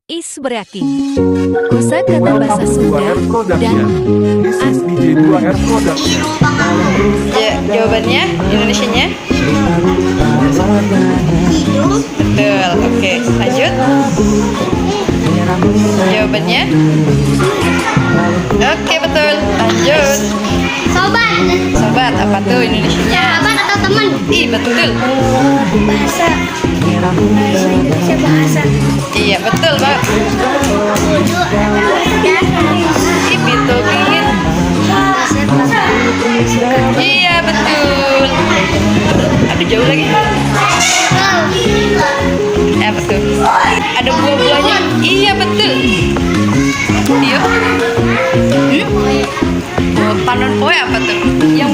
Isberaki, kosakata bahasa Sunda dan Jawabannya Indonesianya betul. Oke, lanjut. Jawabannya oke, betul. Lanjut. Sobat. Sobat, apa tuh Indonesianya? Sahabat atau teman? Ih, betul. Bahasa Indonesia bahasa. Iya, betul, Pak. Wudhu atau Ih, betul pingin. Iya, betul. Ada jauh lagi. Apa tuh? Ada buah-buahnya. Iya, betul. Iya. Panon poe apa tuh? Yang